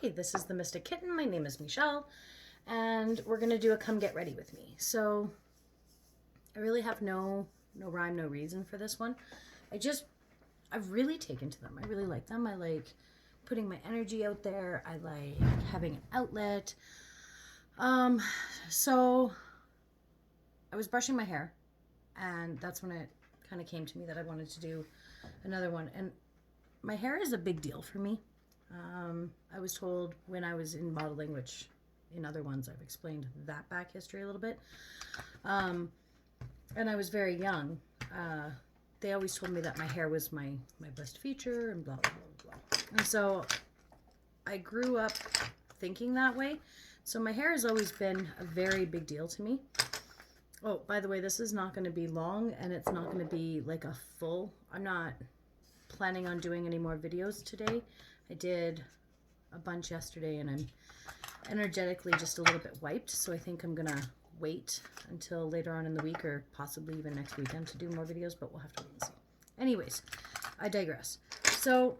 Hi, this is the Mystic Kitten. My name is Michelle, and we're gonna do a come get ready with me. So I really have no rhyme, no reason for this one. I've really taken to them. I really like them. I like putting my energy out there. I like having an outlet. So I was brushing my hair, and that's when it kind of came to me that I wanted to do another one. And my hair is a big deal for me. I was told when I was in modeling, which in other ones I've explained that back history a little bit, and I was very young. They always told me that my hair was my best feature and blah, blah, blah, blah. And so I grew up thinking that way. So my hair has always been a very big deal to me. Oh, by the way, this is not going to be long, and it's not going to be like a full. I'm not planning on doing any more videos today. I did a bunch yesterday, and I'm energetically just a little bit wiped, so I think I'm gonna wait until later on in the week, or possibly even next weekend, to do more videos, but we'll have to wait and see. Anyways, I digress. So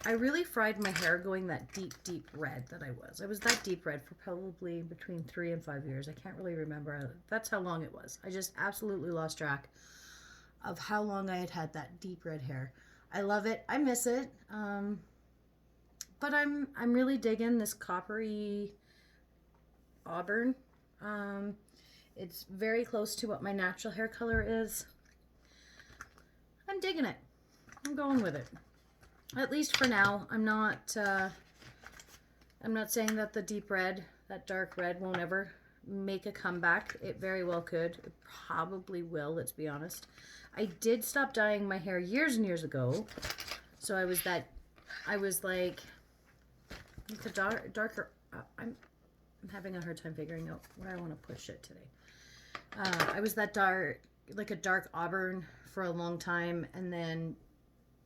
I really fried my hair going that deep red that I was. I was that deep red for probably between 3 and 5 years. I can't really remember. That's how long it was. I just absolutely lost track of how long I had had that deep red hair. I love it. I miss it. But I'm really digging this coppery auburn. It's very close to what my natural hair color is. I'm digging it. I'm going with it. At least for now. I'm not saying that the deep red, that dark red, won't ever make a comeback. It very well could. It probably will, let's be honest. I did stop dyeing my hair years and years ago. So I was like the darker. I'm having a hard time figuring out where I want to push it today. I was that dark, like a dark auburn for a long time, and then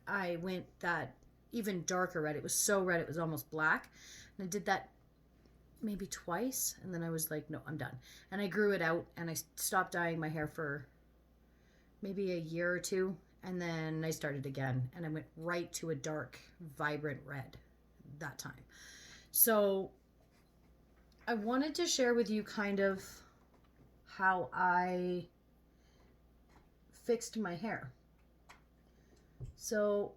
I went that even darker red. It was so red it was almost black, and I did that maybe twice, and then I was like, no, I'm done. And I grew it out, and I stopped dyeing my hair for maybe a year or two, and then I started again, and I went right to a dark, vibrant red that time. So I wanted to share with you kind of how I fixed my hair. So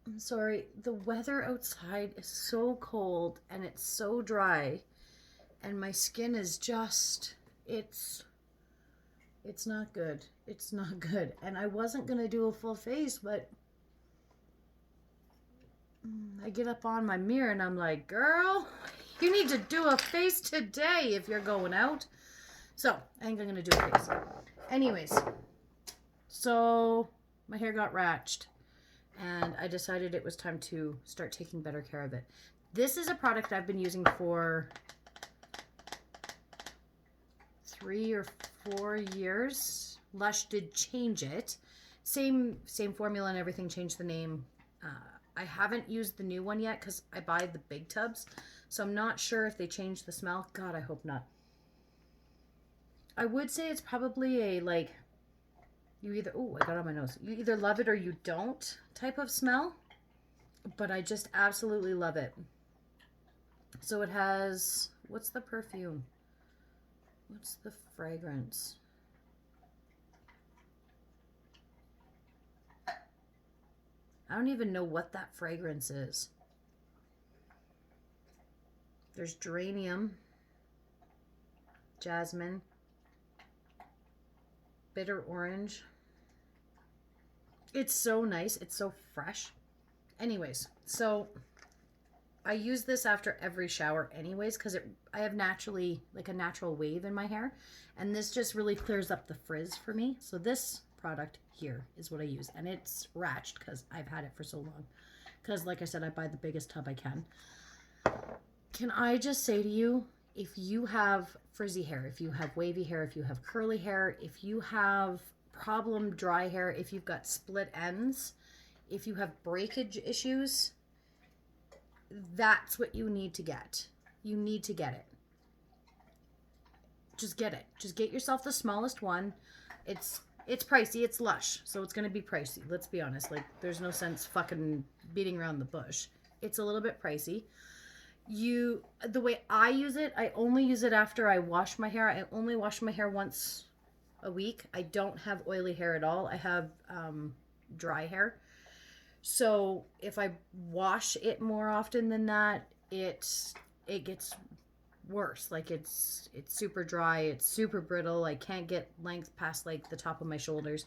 I'm sorry, the weather outside is so cold and it's so dry, and my skin is just, it's not good. It's not good. And I wasn't going to do a full face, but I get up on my mirror and I'm like, girl, you need to do a face today if you're going out. So I think I'm going to do a face. Anyways, so my hair got ratched, and I decided it was time to start taking better care of it. This is a product I've been using for 3 or 4 years. Lush did change it. Same formula and everything, changed the name. I haven't used the new one yet because I buy the big tubs. So I'm not sure if they changed the smell. God, I hope not. I would say it's probably a, like, you either, oh, I got on my nose. You either love it or you don't type of smell. But I just absolutely love it. So it has, what's the perfume? What's the fragrance? I don't even know what that fragrance is. There's geranium, jasmine, bitter orange. It's so nice. It's so fresh. Anyways, so I use this after every shower anyways, because I have naturally, like, a natural wave in my hair, and this just really clears up the frizz for me. So this product here is what I use, and it's ratched because I've had it for so long, because like I said, I buy the biggest tub I can. Can I just say to you, if you have frizzy hair, if you have wavy hair, if you have curly hair, if you have problem dry hair, if you've got split ends, if you have breakage issues, that's what you need to get. You need to get it. Just get it. Just get yourself the smallest one. It's pricey. It's Lush, so it's going to be pricey. Let's be honest. Like, there's no sense fucking beating around the bush. It's a little bit pricey. The way I use it, I only use it after I wash my hair. I only wash my hair once a week. I don't have oily hair at all. I have dry hair. So if I wash it more often than that, it gets worse. Like it's super dry, it's super brittle. I can't get length past like the top of my shoulders.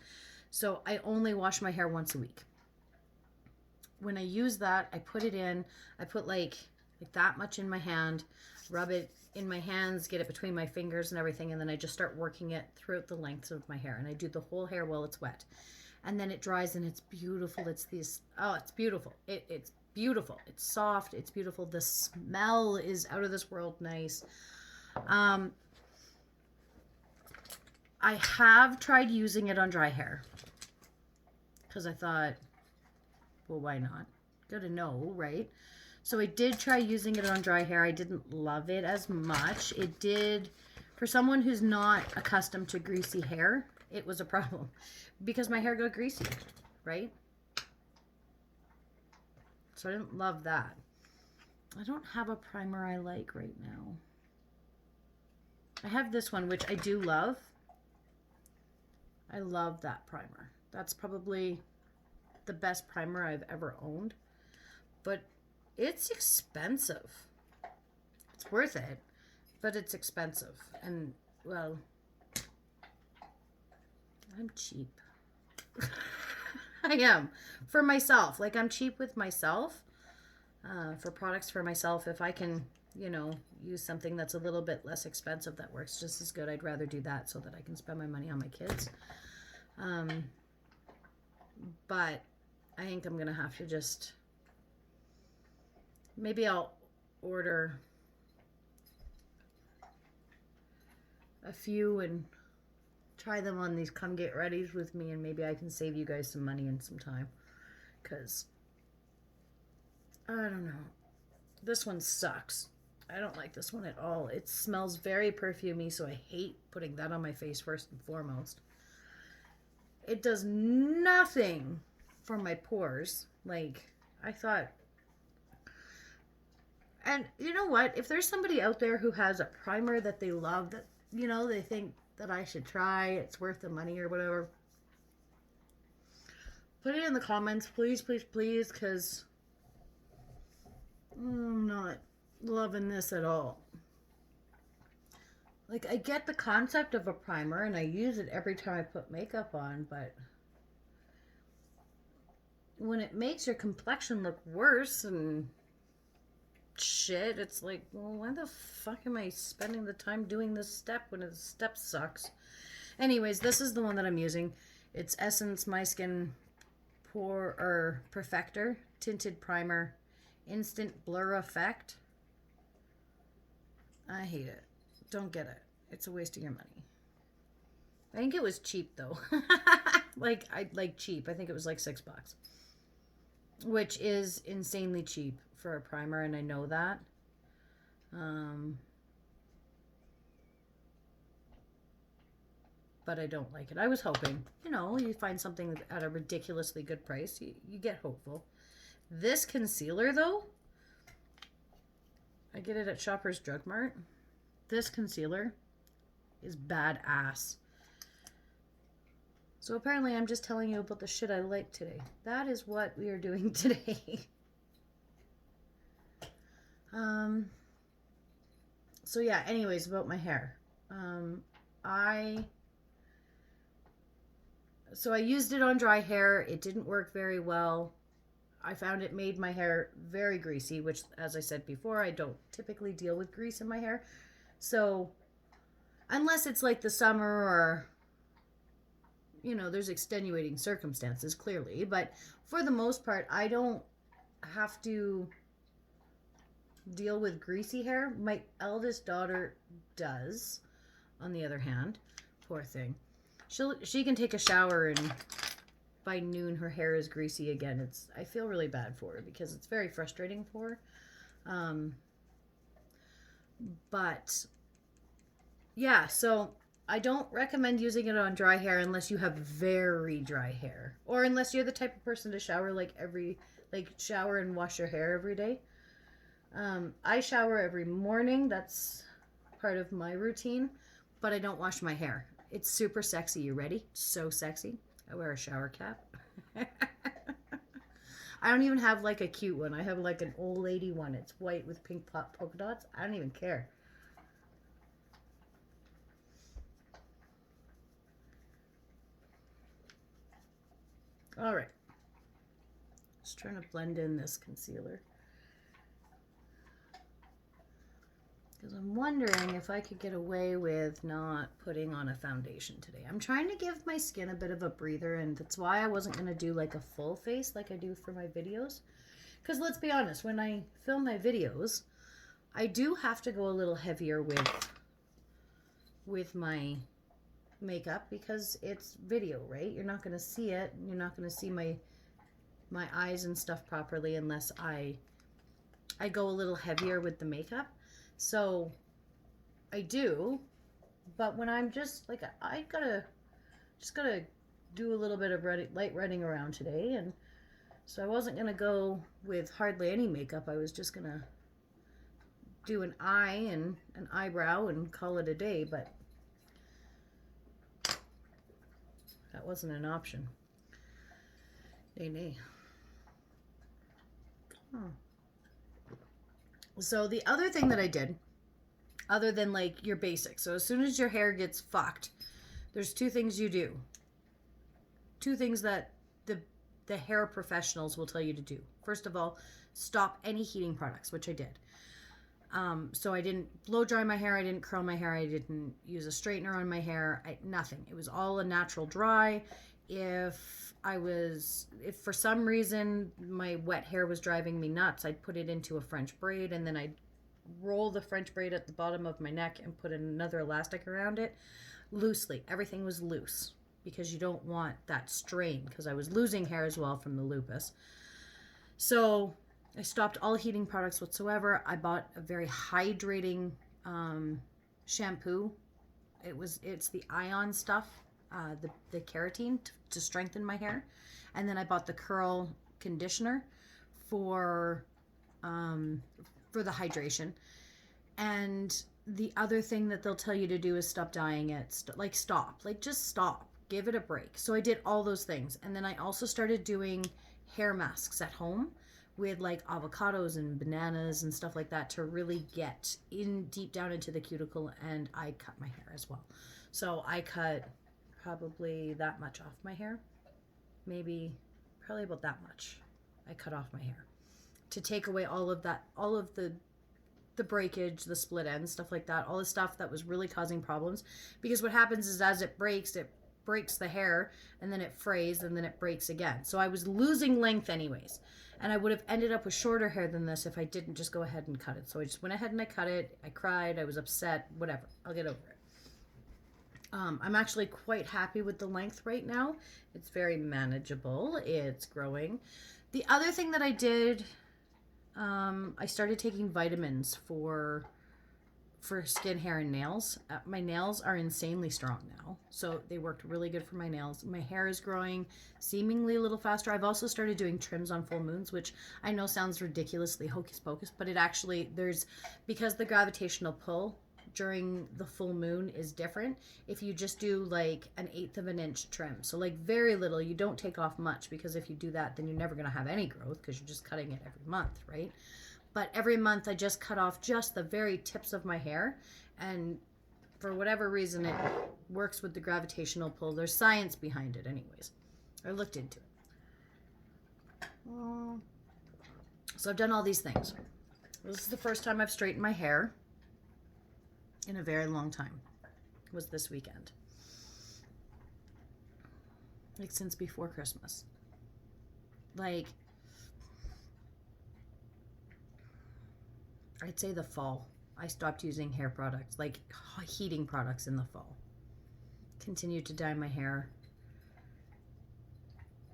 So I only wash my hair once a week. When I use that, I put it in. I put like that much in my hand, rub it in my hands, get it between my fingers and everything, and then I just start working it throughout the length of my hair. And I do the whole hair while it's wet. And then it dries and it's beautiful. It's it's beautiful. It's beautiful. It's soft. It's beautiful. The smell is out of this world nice. I have tried using it on dry hair because I thought, well, why not? Gotta know, right? So I did try using it on dry hair. I didn't love it as much. It did, for someone who's not accustomed to greasy hair, it was a problem because my hair got greasy, right? So I didn't love that. I don't have a primer I like right now. I have this one, which I do love. I love that primer. That's probably the best primer I've ever owned. But it's expensive. It's worth it, but it's expensive. And, well, I'm cheap. I am. For myself. Like, I'm cheap with myself. For products for myself. If I can, use something that's a little bit less expensive that works just as good, I'd rather do that so that I can spend my money on my kids. But I think I'm going to have to just... Maybe I'll order a few and try them on these come get readies with me, and maybe I can save you guys some money and some time. Because, I don't know. This one sucks. I don't like this one at all. It smells very perfumey, so I hate putting that on my face first and foremost. It does nothing for my pores. Like, I thought... And you know what? If there's somebody out there who has a primer that they love, that, they think that I should try, it's worth the money or whatever, put it in the comments, please, please, please, because I'm not loving this at all. Like, I get the concept of a primer, and I use it every time I put makeup on, but when it makes your complexion look worse and... shit, it's like, well, why the fuck am I spending the time doing this step when the step sucks? Anyways, this is the one that I'm using. It's Essence My Skin Perfector Tinted Primer Instant Blur Effect. I hate it. Don't get it. It's a waste of your money. I think it was cheap though. Cheap. I think it was like $6, which is insanely cheap for a primer, and I know that. But I don't like it. I was hoping, you find something at a ridiculously good price, you get hopeful. This concealer, though, I get it at Shoppers Drug Mart. This concealer is badass. So apparently I'm just telling you about the shit I like today. That is what we are doing today. So yeah, anyways, about my hair. I used it on dry hair. It didn't work very well. I found it made my hair very greasy, which, as I said before, I don't typically deal with grease in my hair. So unless it's like the summer or, there's extenuating circumstances, clearly. But for the most part, I don't have to deal with greasy hair. My eldest daughter does, on the other hand. Poor thing. She can take a shower and by noon her hair is greasy again. I feel really bad for her because it's very frustrating for her. But yeah, so I don't recommend using it on dry hair unless you have very dry hair, or unless you're the type of person to shower shower and wash your hair every day. I shower every morning. That's part of my routine, but I don't wash my hair. It's super sexy. You ready? So sexy. I wear a shower cap. I don't even have like a cute one. I have like an old lady one. It's white with pink polka dots. I don't even care. All right. Just trying to blend in this concealer. Because I'm wondering if I could get away with not putting on a foundation today. I'm trying to give my skin a bit of a breather, and that's why I wasn't going to do like a full face like I do for my videos. Because let's be honest, when I film my videos, I do have to go a little heavier with my makeup because it's video, right? You're not going to see it. You're not going to see my eyes and stuff properly unless I go a little heavier with the makeup. So I do, but when I'm just like, I gotta do a little bit of light running around today, and so I wasn't gonna go with hardly any makeup. I was just gonna do an eye and an eyebrow and call it a day, but that wasn't an option. Nay. Oh. So the other thing that I did, other than like your basics, so as soon as your hair gets fucked, there's two things you do. Two things that the hair professionals will tell you to do. First of all, stop any heating products, which I did. So I didn't blow dry my hair, I didn't curl my hair, I didn't use a straightener on my hair, nothing. It was all a natural dry. If for some reason my wet hair was driving me nuts, I'd put it into a French braid, and then I'd roll the French braid at the bottom of my neck and put another elastic around it loosely. Everything was loose because you don't want that strain, because I was losing hair as well from the lupus. So I stopped all heating products whatsoever. I bought a very hydrating shampoo. It's the ion stuff, the keratin to strengthen my hair. And then I bought the curl conditioner for the hydration. And the other thing that they'll tell you to do is stop dyeing it. Just stop. Give it a break. So I did all those things. And then I also started doing hair masks at home with like avocados and bananas and stuff like that to really get in deep down into the cuticle. And I cut my hair as well. So I cut probably that much off my hair. Probably about that much I cut off my hair to take away all of the breakage, the split ends, stuff like that, all the stuff that was really causing problems. Because what happens is as it breaks the hair, and then it frays, and then it breaks again. So I was losing length anyways, and I would have ended up with shorter hair than this if I didn't just go ahead and cut it. So I just went ahead and I cut it. I cried, I was upset, whatever. I'll get over it. I'm actually quite happy with the length right now. It's very manageable. It's growing. The other thing that I did, I started taking vitamins for skin, hair, and nails. My nails are insanely strong now, so they worked really good for my nails. My hair is growing seemingly a little faster. I've also started doing trims on full moons, which I know sounds ridiculously hocus pocus, but it actually, because the gravitational pull during the full moon is different. If you just do like 1/8 of an inch trim, so like very little, you don't take off much, because if you do that, then you're never going to have any growth because you're just cutting it every month, right? But every month I just cut off just the very tips of my hair, and for whatever reason it works with the gravitational pull. There's science behind it anyways. I looked into it. So I've done all these things. This is the first time I've straightened my hair in a very long time. It was this weekend. Like since before Christmas. Like, I'd say the fall. I stopped using hair products, like heating products, in the fall. Continued to dye my hair,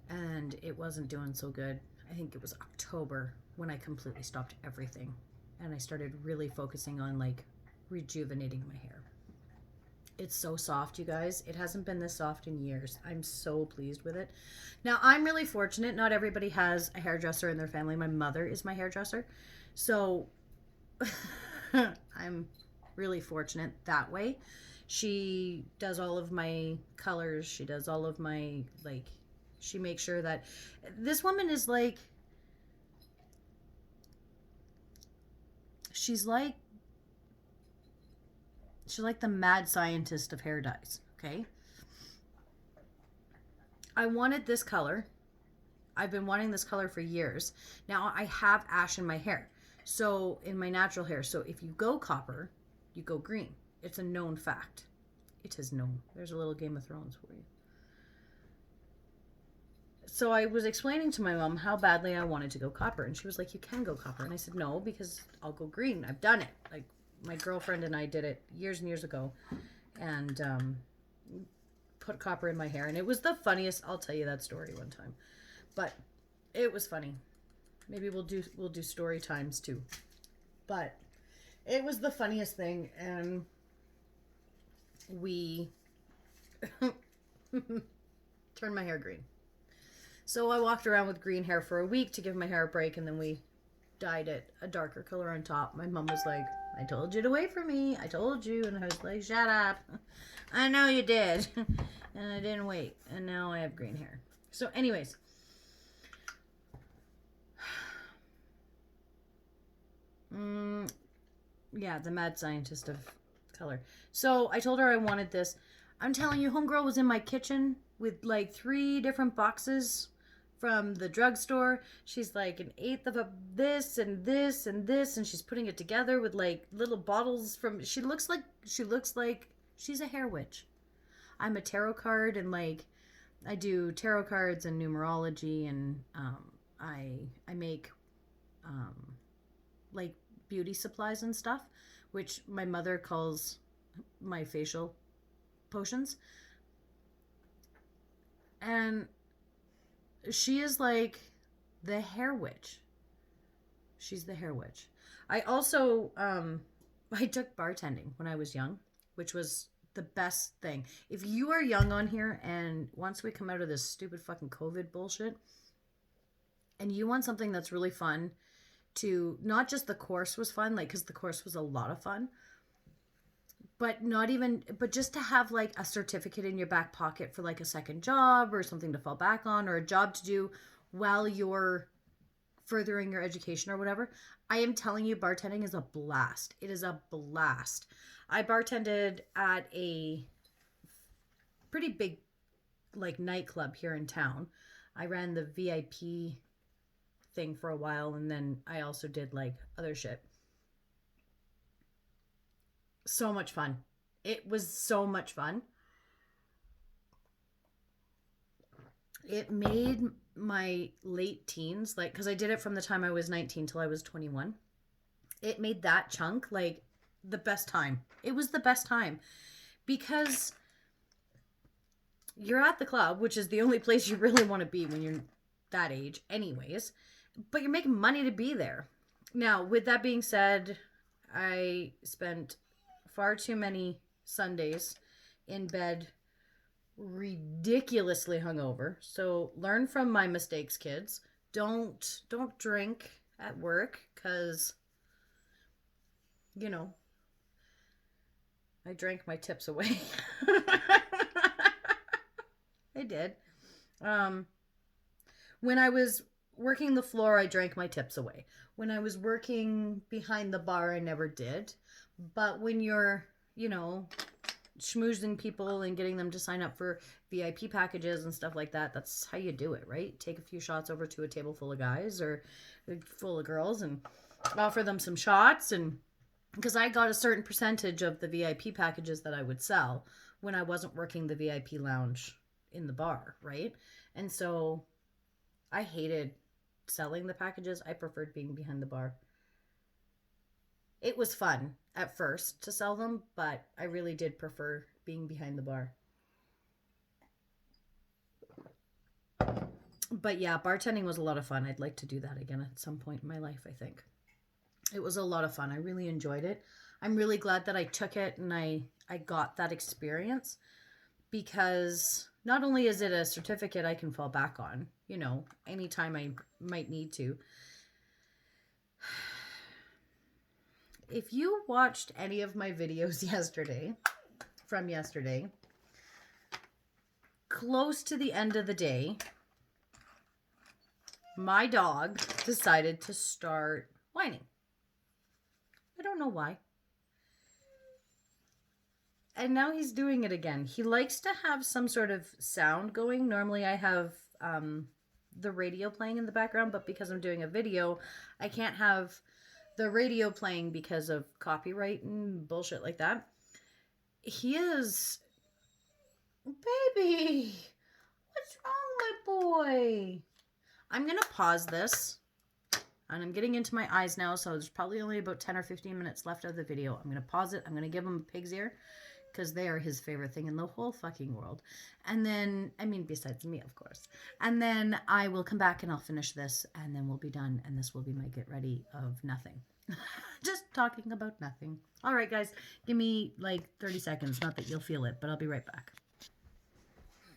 and it wasn't doing so good. I think it was October when I completely stopped everything, and I started really focusing on like rejuvenating my hair. It's so soft, you guys. It hasn't been this soft in years. I'm so pleased with it. Now, I'm really fortunate. Not everybody has a hairdresser in their family. My mother is my hairdresser. So I'm really fortunate that way. She does all of my colors. She does all of my, like, she makes sure that this woman is like, she's like, she's like the mad scientist of hair dyes. Okay. I wanted this color. I've been wanting this color for years. Now I have ash in my hair. So in my natural hair. So if you go copper, you go green. It's a known fact. It is known. There's a little Game of Thrones for you. So I was explaining to my mom how badly I wanted to go copper, and she was like, "You can go copper," and I said, "No, because I'll go green. I've done it. Like my girlfriend and I did it years and years ago, and put copper in my hair, and it was the funniest. I'll tell you that story one time, but it was funny. Maybe we'll do story times too, but it was the funniest thing, and we turned my hair green. So I walked around with green hair for a week to give my hair a break, and then we dyed it a darker color on top. My mom was like, "I told you to wait for me. I told you." And I was like, "Shut up." "I know you did." And I didn't wait. And now I have green hair. So anyways. Yeah, the mad scientist of color. So I told her I wanted this. I'm telling you, homegirl was in my kitchen with like 3 different boxes from the drugstore. She's like an eighth of this and this and this, and she's putting it together with like little bottles from. She looks like she's a hair witch. I'm a tarot card, and like I do tarot cards and numerology, and I make like beauty supplies and stuff, which my mother calls my facial potions. And she is like the hair witch. She's the hair witch. I also I took bartending when I was young, which was the best thing. If you are young on here, and once we come out of this stupid fucking COVID bullshit, and you want something that's really fun, to not just the course was fun, like, because the course was a lot of fun, but just to have like a certificate in your back pocket for like a second job or something to fall back on, or a job to do while you're furthering your education or whatever. I am telling you, bartending is a blast. It is a blast. I bartended at a pretty big like nightclub here in town. I ran the VIP thing for a while, and then I also did like other shit. So much fun. It was so much fun. It made my late teens, like, because I did it from the time I was 19 till I was 21. It made that chunk like the best time. It was the best time because you're at the club, which is the only place you really want to be when you're that age, anyways, but you're making money to be there. Now, with that being said, I spent far too many Sundays in bed ridiculously hungover. So learn from my mistakes, kids. Don't drink at work, cuz you know, I drank my tips away. I did. Um when I was working the floor, I drank my tips away. When I was working behind the bar, I never did. But when you're, you know, schmoozing people and getting them to sign up for VIP packages and stuff like that, that's how you do it, right? Take a few shots over to a table full of guys or full of girls and offer them some shots. And because I got a certain percentage of the VIP packages that I would sell when I wasn't working the VIP lounge in the bar, right? And so I hated selling the packages. I preferred being behind the bar. It was fun at first to sell them, but I really did prefer being behind the bar. But yeah, bartending was a lot of fun. I'd like to do that again at some point in my life, I think. It was a lot of fun. I really enjoyed it. I'm really glad that I took it and I got that experience, because not only is it a certificate I can fall back on, you know, anytime I might need to, if you watched any of my videos from yesterday, close to the end of the day, my dog decided to start whining. I don't know why. And now he's doing it again. He likes to have some sort of sound going. Normally I have the radio playing in the background, but because I'm doing a video, I can't have the radio playing because of copyright and bullshit like that. He is... Baby! What's wrong, my boy? I'm going to pause this. And I'm getting into my eyes now, so there's probably only about 10 or 15 minutes left of the video. I'm going to pause it. I'm going to give him a pig's ear, because they are his favorite thing in the whole fucking world. And then, I mean, besides me, of course. And then I will come back and I'll finish this, and then we'll be done. And this will be my get ready of nothing. Just talking about nothing. All right, guys, give me like 30 seconds. Not that you'll feel it, but I'll be right back.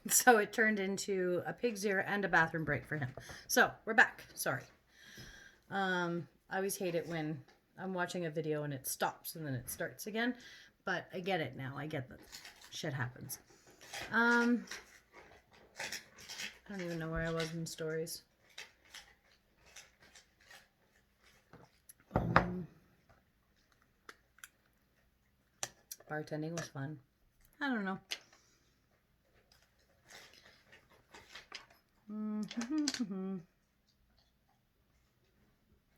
So it turned into a pig's ear and a bathroom break for him. So we're back. Sorry. I always hate it when I'm watching a video and it stops and then it starts again. But I get it now. I get that shit happens. I don't even know where I was in stories. Bartending was fun. I don't know.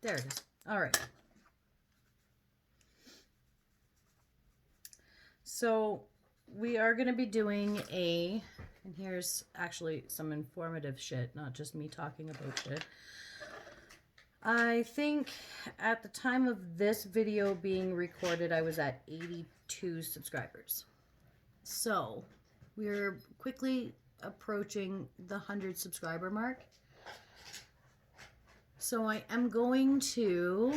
There it is. All right. So we are going to be doing and here's actually some informative shit, not just me talking about shit. I think at the time of this video being recorded, I was at 82 subscribers. So we're quickly approaching the 100 subscriber mark. So I am going to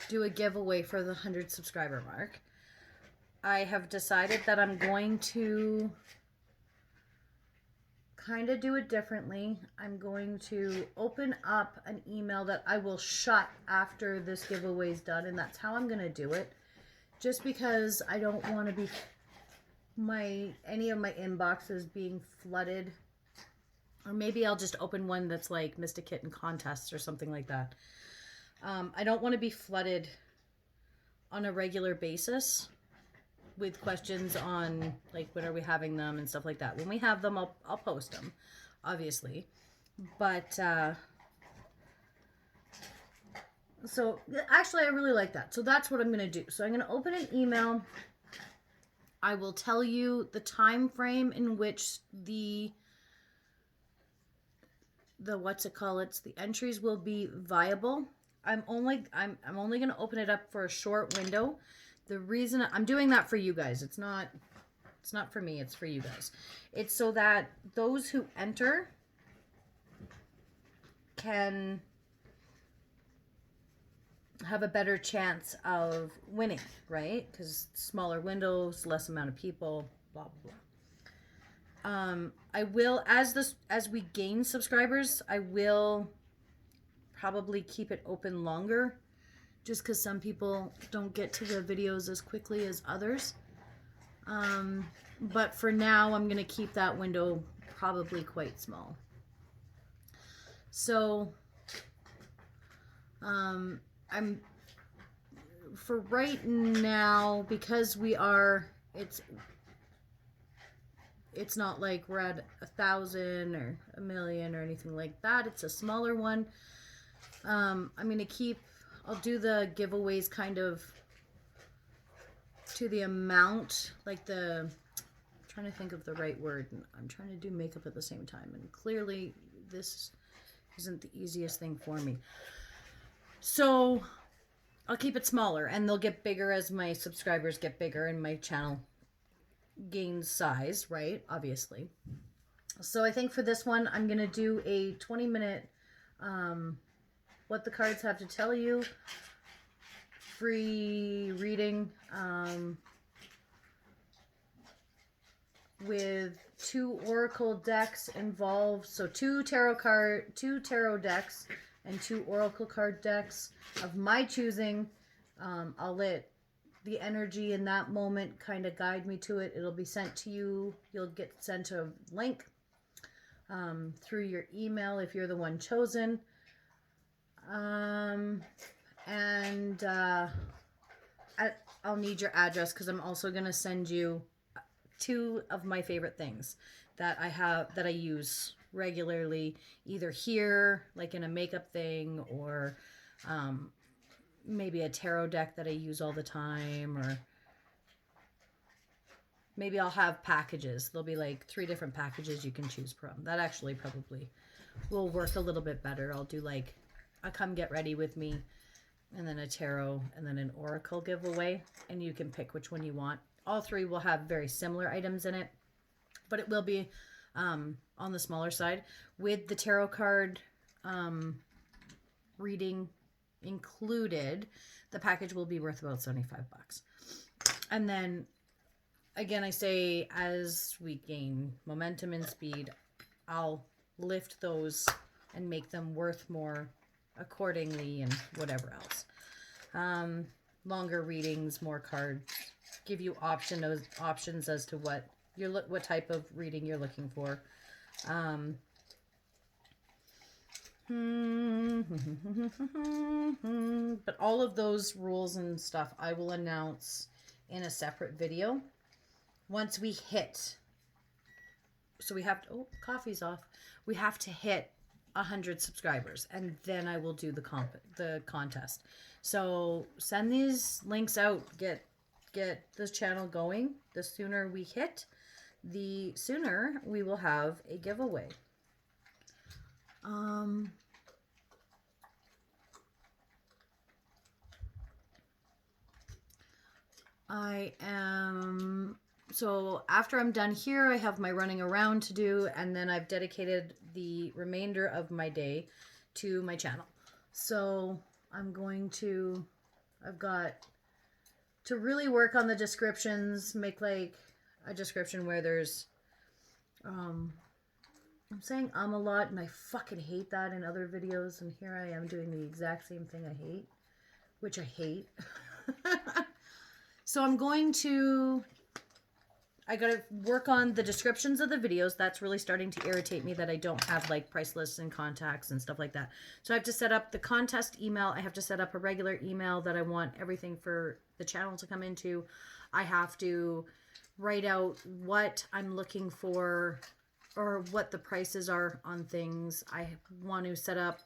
do a giveaway for the 100 subscriber mark. I have decided that I'm going to kind of do it differently. I'm going to open up an email that I will shut after this giveaway is done, and that's how I'm going to do it. Just because I don't want to be any of my inboxes being flooded. Or maybe I'll just open one that's like Mr. Kitten contests or something like that. I don't want to be flooded on a regular basis with questions on like when are we having them and stuff like that. When we have them, I'll post them, obviously. But so actually I really like that. So that's what I'm going to do. So I'm going to open an email. I will tell you the time frame in which the the entries will be viable. I'm only going to open it up for a short window. The reason I'm doing that for you guys, it's not for me, it's for you guys. It's so that those who enter can have a better chance of winning, right? Because smaller windows, less amount of people, blah blah blah. I will, as we gain subscribers, I will probably keep it open longer, just because some people don't get to the videos as quickly as others. But for now, I'm going to keep that window probably quite small. So, for right now, because it's not like we're at 1,000 or 1,000,000 or anything like that. It's a smaller one. I'm going to I'll do the giveaways kind of to the amount, like I'm trying to think of the right word. I'm trying to do makeup at the same time, and clearly this isn't the easiest thing for me. So I'll keep it smaller, and they'll get bigger as my subscribers get bigger and my channel gains size, right? Obviously. So I think for this one, I'm going to do a 20-minute what the cards have to tell you, free reading, with 2 oracle decks involved. So 2 tarot decks and 2 oracle card decks of my choosing I'll let the energy in that moment kind of guide me to it. It'll be sent to you. You'll get sent a link through your email if you're the one chosen. And I'll need your address because I'm also going to send you 2 of my favorite things that I use regularly, either here, like in a makeup thing, or maybe a tarot deck that I use all the time, or maybe I'll have packages. There'll be like 3 different packages you can choose from. That actually probably will work a little bit better. I'll do like a come get ready with me, and then a tarot, and then an oracle giveaway, and you can pick which one you want. All 3 will have very similar items in it, but it will be on the smaller side. With the tarot card reading included, the package will be worth about $75. And then, again, I say as we gain momentum and speed, I'll lift those and make them worth more accordingly and whatever else. Longer readings, more cards, give you options as to what type of reading you're looking for. But all of those rules and stuff I will announce in a separate video once we hit. So we have to, oh, coffee's off. We have to hit 100 subscribers, and then I will do the contest. So send these links out. Get this channel going. The sooner we hit, the sooner we will have a giveaway. So after I'm done here, I have my running around to do, and then I've dedicated the remainder of my day to my channel. So I've got to really work on the descriptions, make like a description where there's, I'm saying a lot, and I fucking hate that in other videos, and here I am doing the exact same thing I hate, which I hate. So I gotta work on the descriptions of the videos. That's really starting to irritate me that I don't have like price lists and contacts and stuff like that. So I have to set up the contest email. I have to set up a regular email that I want everything for the channel to come into. I have to write out what I'm looking for or what the prices are on things. I want to set up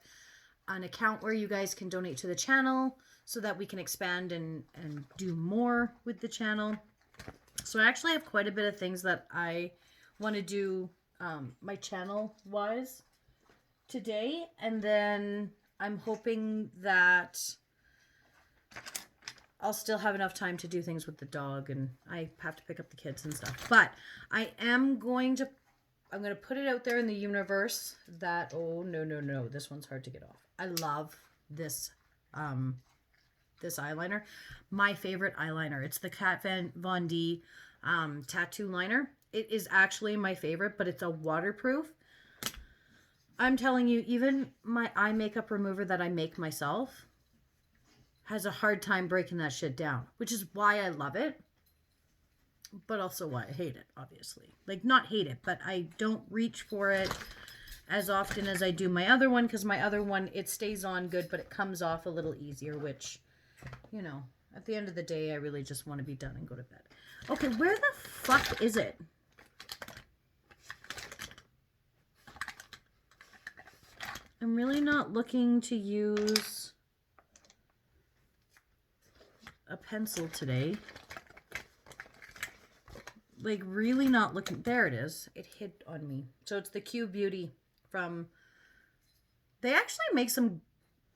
an account where you guys can donate to the channel so that we can expand and do more with the channel. So I actually have quite a bit of things that I want to do my channel wise today, and then I'm hoping that I'll still have enough time to do things with the dog, and I have to pick up the kids and stuff. But I'm going to put it out there in the universe that, oh, no, this one's hard to get off. I love this this eyeliner. My favorite eyeliner. It's the Kat Von D tattoo liner. It is actually my favorite, but it's a waterproof. I'm telling you, even my eye makeup remover that I make myself has a hard time breaking that shit down, which is why I love it, but also why I hate it, obviously. Like, not hate it, but I don't reach for it as often as I do my other one, because my other one, it stays on good, but it comes off a little easier, which, you know, at the end of the day, I really just want to be done and go to bed. Okay, where the fuck is it? I'm really not looking to use a pencil today. Like, really not looking. There it is. It hid on me. So it's the Q Beauty from... They actually make some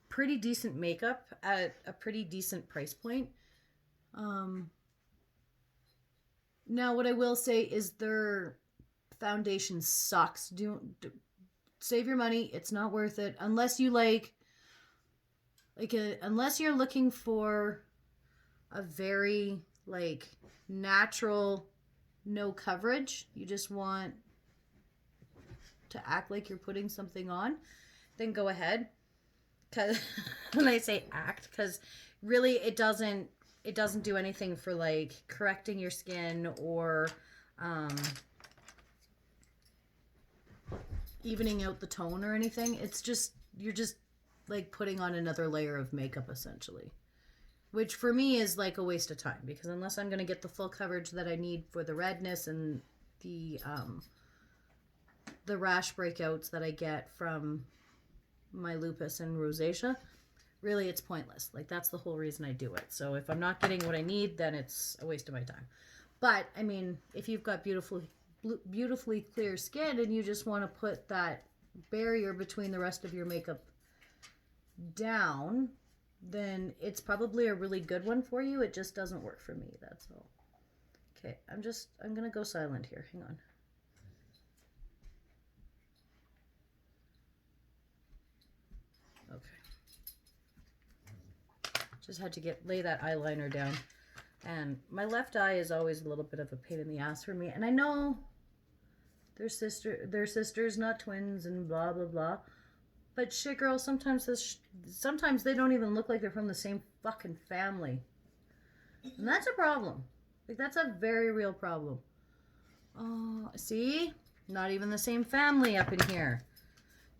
pretty decent makeup at a pretty decent price point. Now, what I will say is their foundation sucks. Save your money. It's not worth it. Unless you unless you're looking for a very, like, natural, no coverage. You just want to act like you're putting something on. Then go ahead. Because when I say act, because really it doesn't do anything for like correcting your skin or um, evening out the tone or anything. It's just you're just like putting on another layer of makeup essentially, which for me is like a waste of time because unless I'm going to get the full coverage that I need for the redness and the rash breakouts that I get from my lupus and rosacea, really it's pointless. Like that's the whole reason I do it. So if I'm not getting what I need, then it's a waste of my time. But I mean, if you've got beautifully clear skin and you just want to put that barrier between the rest of your makeup down, then it's probably a really good one for you. It just doesn't work for me, that's all. Okay, I'm gonna go silent here. Hang on. Okay. Just had to lay that eyeliner down. And my left eye is always a little bit of a pain in the ass for me. And I know they're sisters, not twins, and blah blah blah. But shit, girl, sometimes they don't even look like they're from the same fucking family, and that's a problem. Like that's a very real problem. Oh, see, not even the same family up in here.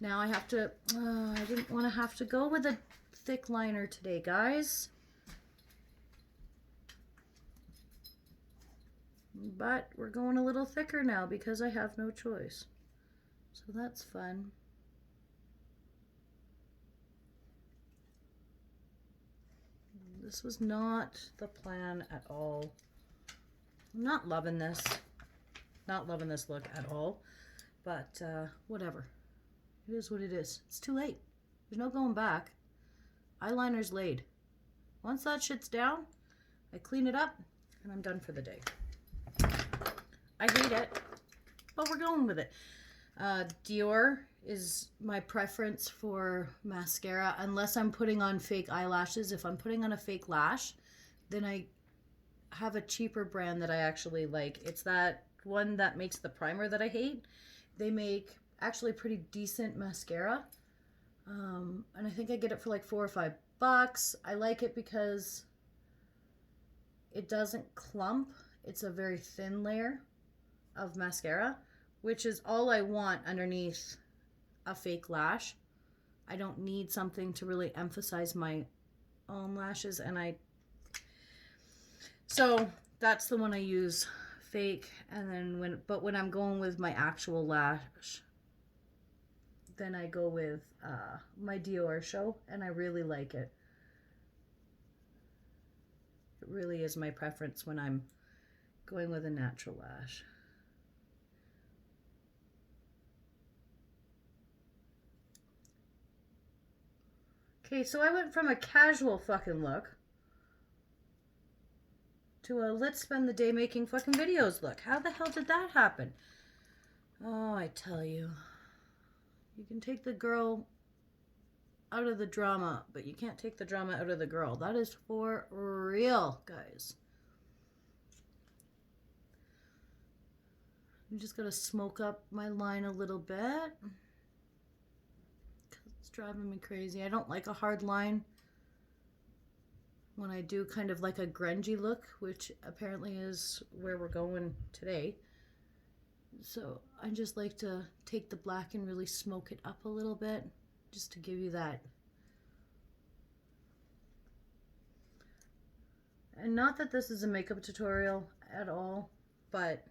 Now I have to. I didn't want to have to go with a thick liner today, guys. But we're going a little thicker now because I have no choice. So that's fun. This was not the plan at all. I'm not loving this. Not loving this look at all. But whatever. It is what it is. It's too late. There's no going back. Eyeliner's laid. Once that shit's down, I clean it up and I'm done for the day. I hate it, but we're going with it. Dior is my preference for mascara unless I'm putting on fake eyelashes. If I'm putting on a fake lash, then I have a cheaper brand that I actually like. It's that one that makes the primer that I hate. They make actually pretty decent mascara. And I think I get it for like $4 or $5. I like it because it doesn't clump. It's a very thin layer of mascara, which is all I want underneath a fake lash. I don't need something to really emphasize my own lashes, so that's the one I use, fake. And then when I'm going with my actual lash, then I go with my Dior show, and I really like it. It really is my preference when I'm going with a natural lash. Okay, so I went from a casual fucking look to a let's spend the day making fucking videos look. How the hell did that happen? Oh, I tell you. You can take the girl out of the drama, but you can't take the drama out of the girl. That is for real, guys. I'm just gonna smoke up my line a little bit. It's driving me crazy. I don't like a hard line when I do kind of like a grungy look, which apparently is where we're going today. So I just like to take the black and really smoke it up a little bit, just to give you that. And not that this is a makeup tutorial at all, but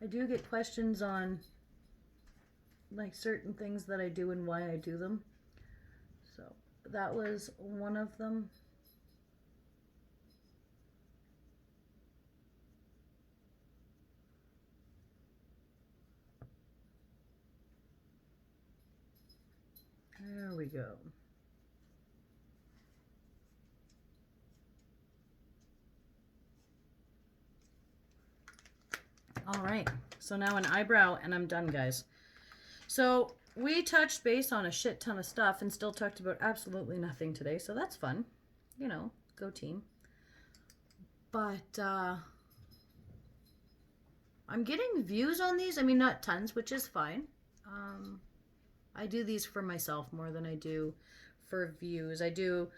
I do get questions on like certain things that I do and why I do them. So that was one of them. There we go. All right, so now an eyebrow and I'm done, guys. So we touched base on a shit ton of stuff and still talked about absolutely nothing today, so that's fun. You know, go team. But I'm getting views on these. I mean, not tons, which is fine. I do these for myself more than I do for views. I do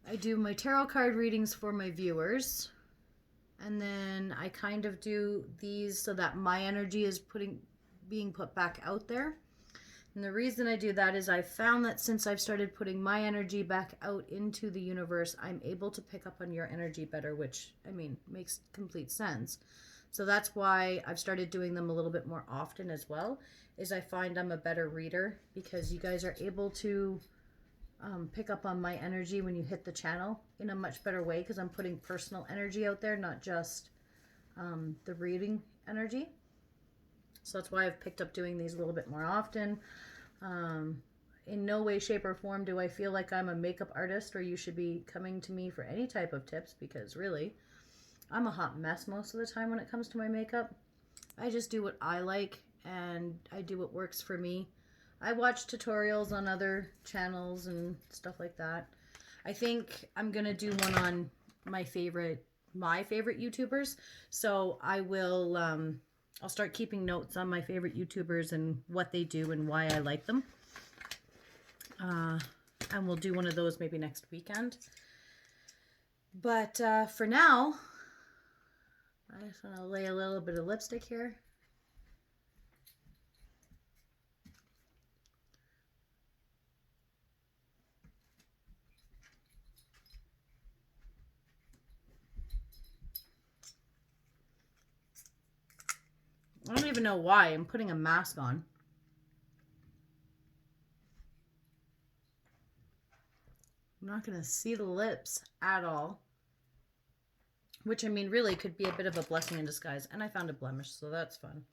I do my tarot card readings for my viewers. And then I kind of do these so that my energy is being put back out there. And the reason I do that is I found that since I've started putting my energy back out into the universe, I'm able to pick up on your energy better, which, I mean, makes complete sense. So that's why I've started doing them a little bit more often as well, is I find I'm a better reader because you guys are able to pick up on my energy when you hit the channel in a much better way because I'm putting personal energy out there, not just the reading energy. So that's why I've picked up doing these a little bit more often. In no way, shape, or form do I feel like I'm a makeup artist or you should be coming to me for any type of tips because really, I'm a hot mess most of the time when it comes to my makeup. I just do what I like and I do what works for me. I watch tutorials on other channels and stuff like that. I think I'm going to do one on my favorite YouTubers. So I will... I'll start keeping notes on my favorite YouTubers and what they do and why I like them. And we'll do one of those maybe next weekend. But for now, I just want to lay a little bit of lipstick here. I don't even know why I'm putting a mask on. I'm not going to see the lips at all. Which, I mean, really could be a bit of a blessing in disguise. And I found a blemish, so that's fun.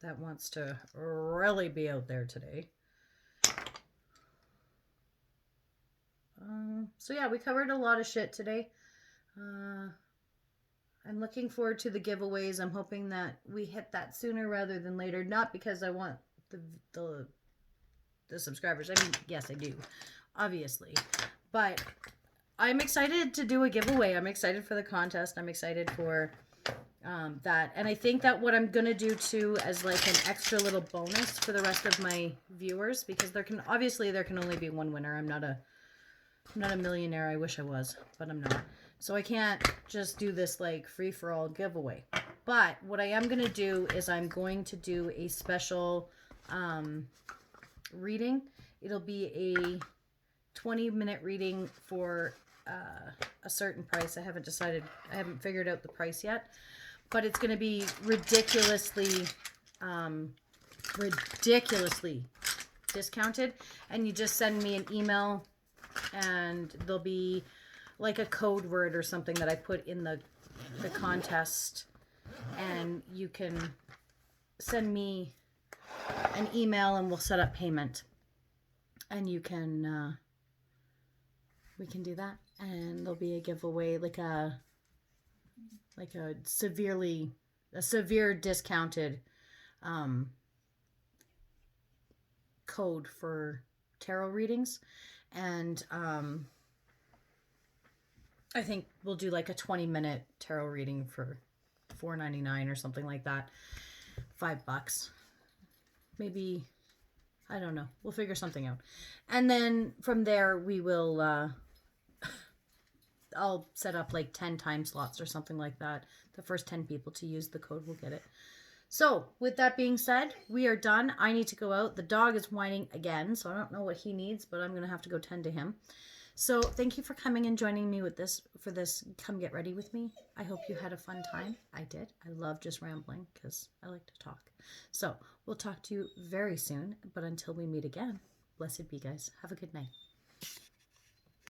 That wants to really be out there today. So yeah, we covered a lot of shit today. I'm looking forward to the giveaways. I'm hoping that we hit that sooner rather than later. Not because I want the subscribers. I mean, yes, I do, obviously. But I'm excited to do a giveaway. I'm excited for the contest. I'm excited for that. And I think that what I'm going to do too as like an extra little bonus for the rest of my viewers, because there can only be one winner. I'm not a millionaire. I wish I was, but I'm not. So I can't just do this like free-for-all giveaway. But what I am going to do is I'm going to do a special reading. It'll be a 20-minute reading for a certain price. I haven't figured out the price yet. But it's going to be ridiculously discounted. And you just send me an email and there'll be like a code word or something that I put in the contest, and you can send me an email and we'll set up payment, and you can we can do that, and there'll be a giveaway, like a severe discounted code for tarot readings. And I think we'll do like a 20-minute tarot reading for $4.99 or something like that. $5. Maybe, I don't know. We'll figure something out. And then from there we will I'll set up like 10 time slots or something like that. The first 10 people to use the code will get it. So, with that being said, we are done. I need to go out. The dog is whining again, so I don't know what he needs, but I'm going to have to go tend to him. So, thank you for coming and joining me for this Come Get Ready with me. I hope you had a fun time. I did. I love just rambling because I like to talk. So, we'll talk to you very soon, but until we meet again, blessed be, guys. Have a good night.